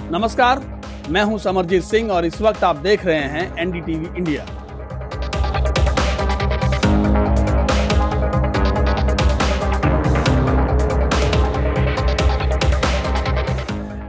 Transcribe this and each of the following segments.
नमस्कार, मैं हूं समरजीत सिंह और इस वक्त आप देख रहे हैं एनडीटीवी इंडिया।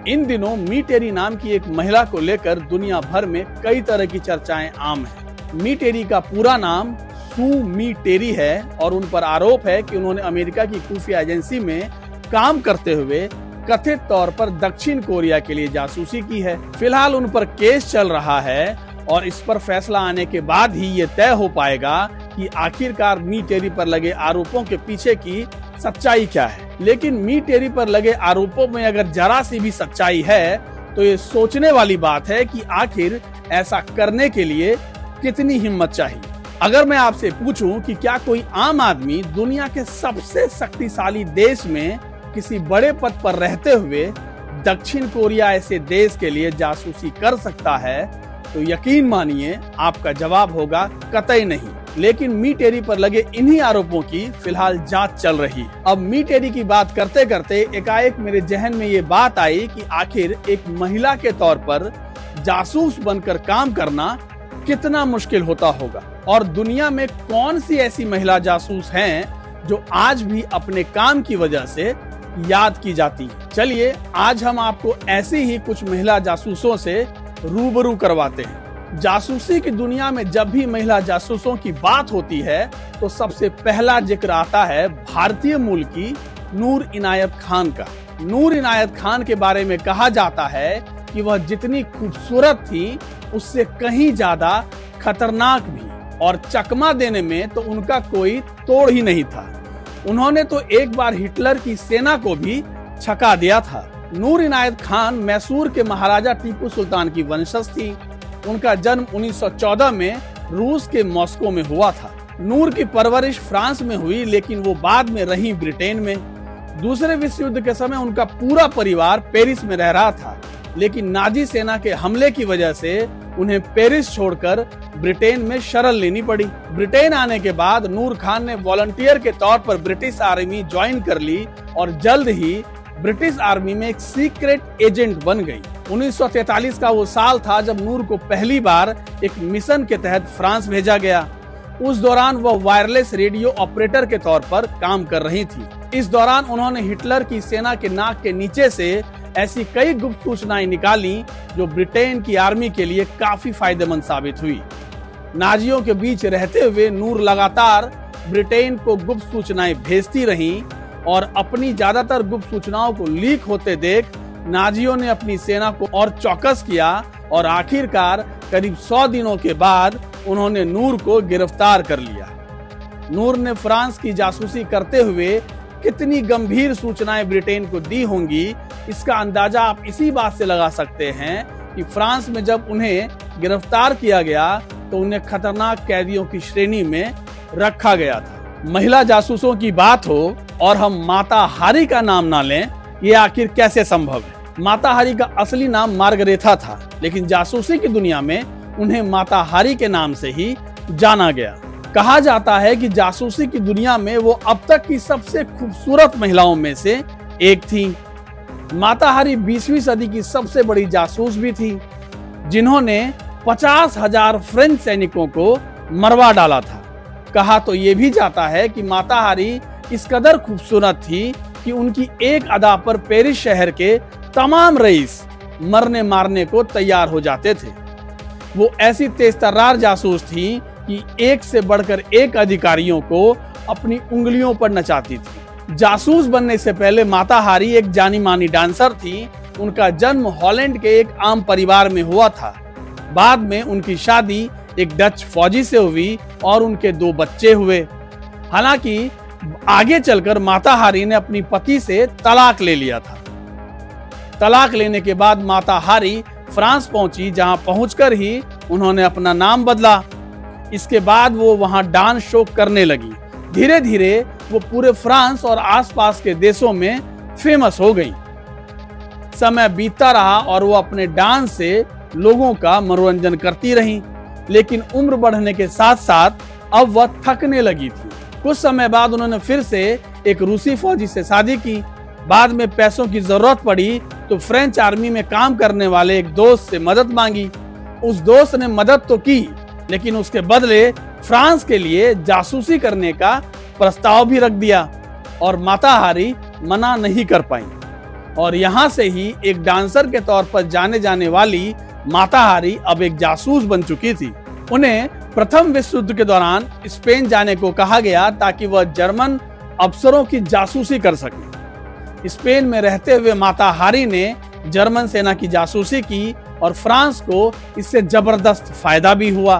इन दिनों मी टेरी नाम की एक महिला को लेकर दुनिया भर में कई तरह की चर्चाएं आम हैं। मी टेरी का पूरा नाम सू मी टेरी है और उन पर आरोप है कि उन्होंने अमेरिका की खुफिया एजेंसी में काम करते हुए कथित तौर पर दक्षिण कोरिया के लिए जासूसी की है। फिलहाल उन पर केस चल रहा है और इस पर फैसला आने के बाद ही ये तय हो पाएगा कि आखिरकार मी टेरी पर लगे आरोपों के पीछे की सच्चाई क्या है। लेकिन मी टेरी पर लगे आरोपों में अगर जरा सी भी सच्चाई है तो ये सोचने वाली बात है कि आखिर ऐसा करने के लिए कितनी हिम्मत चाहिए। अगर मैं आपसे पूछूं कि क्या कोई आम आदमी दुनिया के सबसे शक्तिशाली देश में किसी बड़े पद पर रहते हुए दक्षिण कोरिया ऐसे देश के लिए जासूसी कर सकता है, तो यकीन मानिए आपका जवाब होगा कतई नहीं। लेकिन मी टेरी पर लगे इन्हीं आरोपों की फिलहाल जांच चल रही है। अब मी टेरी की बात करते करते एकाएक मेरे जहन में ये बात आई कि आखिर एक महिला के तौर पर जासूस बनकर काम करना कितना मुश्किल होता होगा और दुनिया में कौन सी ऐसी महिला जासूस हैं जो आज भी अपने काम की वजह से याद की जाती है। चलिए आज हम आपको ऐसी ही कुछ महिला जासूसों से रूबरू करवाते हैं। जासूसी की दुनिया में जब भी महिला जासूसों की बात होती है तो सबसे पहला जिक्र आता है भारतीय मूल की नूर इनायत खान का। नूर इनायत खान के बारे में कहा जाता है कि वह जितनी खूबसूरत थी उससे कहीं ज्यादा खतरनाक भी, और चकमा देने में तो उनका कोई तोड़ ही नहीं था। उन्होंने तो एक बार हिटलर की सेना को भी छका दिया था। नूर इनायत खान मैसूर के महाराजा टीपू सुल्तान की वंशज थी। उनका जन्म 1914 में रूस के मॉस्को में हुआ था। नूर की परवरिश फ्रांस में हुई, लेकिन वो बाद में रही ब्रिटेन में। दूसरे विश्व युद्ध के समय उनका पूरा परिवार पेरिस में रह रहा था, लेकिन नाजी सेना के हमले की वजह से उन्हें पेरिस छोड़कर ब्रिटेन में शरण लेनी पड़ी। ब्रिटेन आने के बाद नूर खान ने वॉलंटियर के तौर पर ब्रिटिश आर्मी ज्वाइन कर ली और जल्द ही ब्रिटिश आर्मी में एक सीक्रेट एजेंट बन गई। 1943 का वो साल था जब नूर को पहली बार एक मिशन के तहत फ्रांस भेजा गया। उस दौरान वह वायरलेस रेडियो ऑपरेटर के तौर पर काम कर रही थी। इस दौरान उन्होंने हिटलर की सेना के नाक के नीचे से ऐसी कई गुप्त सूचनाएं निकाली जो ब्रिटेन की आर्मी के लिए काफी फायदेमंद साबित हुई। नाजियों के बीच रहते हुए नूर लगातार ब्रिटेन को गुप्त सूचनाएं भेजती रहीं और अपनी ज्यादातर गुप्त सूचनाओं को लीक होते देख नाजियों ने अपनी सेना को और चौकस किया और आखिरकार करीब 100 दिनों के बाद उन्होंने नूर को गिरफ्तार कर लिया। नूर ने फ्रांस की जासूसी करते हुए कितनी गंभीर सूचनाएं ब्रिटेन को दी होंगी, इसका अंदाजा आप इसी बात से लगा सकते हैं कि फ्रांस में जब उन्हें गिरफ्तार किया गया तो उन्हें खतरनाक कैदियों की श्रेणी में रखा गया था। महिला जासूसों की बात हो और हम माता हारी का नाम ना लें, ये आखिर कैसे संभव है? माता हारी का असली नाम मार्गरेथा था, लेकिन जासूसी की दुनिया में उन्हें माता हारी के नाम से ही जाना गया। कहा जाता है कि जासूसी की दुनिया में वो अब तक की सबसे खूबसूरत महिलाओं में से एक थी। माता हारी 20वीं सदी की सबसे बड़ी जासूस भी थी, जिन्होंने 50,000 फ्रेंच सैनिकों को मरवा डाला था। कहा तो ये भी जाता है कि माता हारी इस कदर खूबसूरत थी कि उनकी एक अदा पर पेरिस शहर के तमाम रईस मरने मारने को तैयार हो जाते थे। वो ऐसी तेजतर्रार जासूस थी कि एक से बढ़कर एक अधिकारियों को अपनी उंगलियों पर नचाती थी। जासूस बनने से पहले माता हारी एक जानी मानी डांसर थी। उनका जन्म हॉलैंड के एक आम परिवार में हुआ था। बाद में उनकी शादी एक डच फौजी से हुई और उनके 2 बच्चे हुए। हालांकि आगे चलकर माता हारी ने अपनी पति से तलाक ले लिया था। तलाक लेने के बाद माता हारी फ्रांस पहुंची, जहां पहुंचकर ही उन्होंने अपना नाम बदला। इसके बाद वो वहां डांस शो करने लगी। धीरे धीरे वो पूरे फ्रांस और आसपास के देशों में फेमस हो गई। समय बीतता रहा और वो अपने डांस से लोगों का मनोरंजन करती रही, लेकिन उम्र बढ़ने के साथ साथ अब वह थकने लगी थी। कुछ समय बाद उन्होंने फिर से एक रूसी फौजी से शादी की, बाद में पैसों की जरूरत पड़ी तो फ्रेंच आर्मी में काम करने वाले एक दोस्त से मदद मांगी। उस दोस्त ने मदद तो की, लेकिन उसके बदले फ्रांस के लिए जासूसी करने का प्रस्ताव भी रख दिया और माता हारी मना नहीं कर पाई। और यहाँ से ही एक डांसर के तौर पर जाने जाने वाली माता हारी अब एक जासूस बन चुकी थी। उन्हें प्रथम विश्व युद्ध के दौरान स्पेन जाने को कहा गया ताकि वह जर्मन अफसरों की जासूसी कर सके। स्पेन में रहते हुए माता हारी ने जर्मन सेना की जासूसी की और फ्रांस को इससे जबरदस्त फायदा भी हुआ।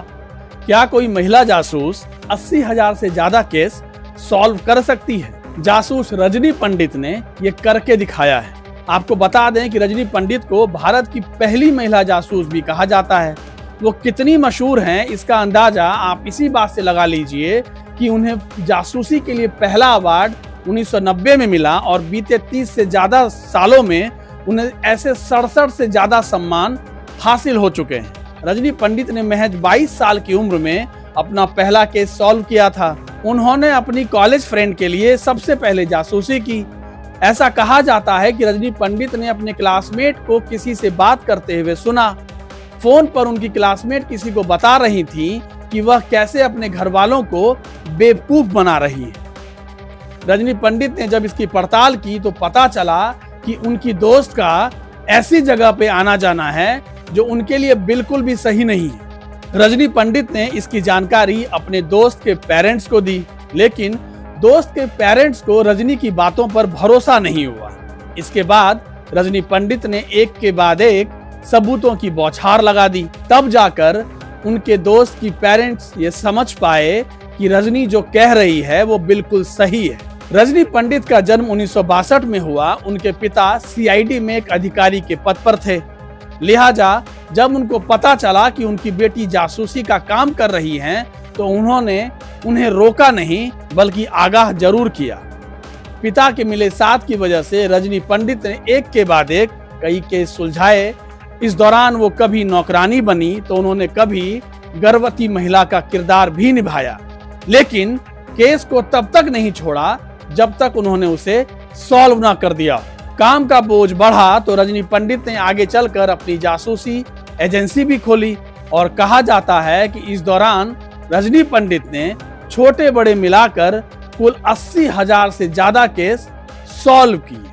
क्या कोई महिला जासूस 80,000 से ज्यादा केस सॉल्व कर सकती है? जासूस रजनी पंडित ने ये करके दिखाया है। आपको बता दें कि रजनी पंडित को भारत की पहली महिला जासूस भी कहा जाता है। वो कितनी मशहूर हैं इसका अंदाजा आप इसी बात से लगा लीजिए कि उन्हें जासूसी के लिए पहला अवार्ड 1990 में मिला और बीते 30 से ज्यादा सालों में उन्हें ऐसे 67 से ज्यादा सम्मान हासिल हो चुके हैं। रजनी पंडित ने महज 22 साल की उम्र में अपना पहला केस सॉल्व किया था। उन्होंने अपनी कॉलेज फ्रेंड के लिए सबसे पहले जासूसी की। ऐसा कहा जाता है कि रजनी पंडित ने अपने क्लासमेट को किसी से बात करते हुए सुना। फोन पर उनकी क्लासमेट किसी को बता रही थी कि वह कैसे अपने घर वालों को बेवकूफ बना रही है। रजनी पंडित ने जब इसकी पड़ताल की तो पता चला कि उनकी दोस्त का ऐसी जगह पे आना जाना है जो उनके लिए बिल्कुल भी सही नहीं है। रजनी पंडित ने इसकी जानकारी अपने दोस्त के पेरेंट्स को दी, लेकिन दोस्त के पेरेंट्स को रजनी की बातों पर भरोसा नहीं हुआ। इसके बाद रजनी पंडित ने एक के बाद एक सबूतों की बौछार लगा दी। तब जाकर उनके दोस्त की पेरेंट्स ये समझ पाए कि रजनी जो कह रही है वो बिल्कुल सही है। रजनी पंडित का जन्म 1962 में हुआ। उनके पिता सीआईडी में एक अधिकारी के पद पर थे। लिहाजा जब उनको पता चला कि उनकी बेटी जासूसी का काम कर रही हैं, तो उन्होंने उन्हें रोका नहीं बल्कि आगाह जरूर किया। पिता के मिले साथ की वजह से रजनी पंडित ने एक के बाद एक कई केस सुलझाए। इस दौरान वो कभी नौकरानी बनी तो उन्होंने कभी गर्भवती महिला का किरदार भी निभाया, लेकिन केस को तब तक नहीं छोड़ा जब तक उन्होंने उसे सॉल्व ना कर दिया। काम का बोझ बढ़ा तो रजनी पंडित ने आगे चलकर अपनी जासूसी एजेंसी भी खोली और कहा जाता है कि इस दौरान रजनी पंडित ने छोटे बड़े मिलाकर कुल 80,000 से ज्यादा केस सॉल्व किए।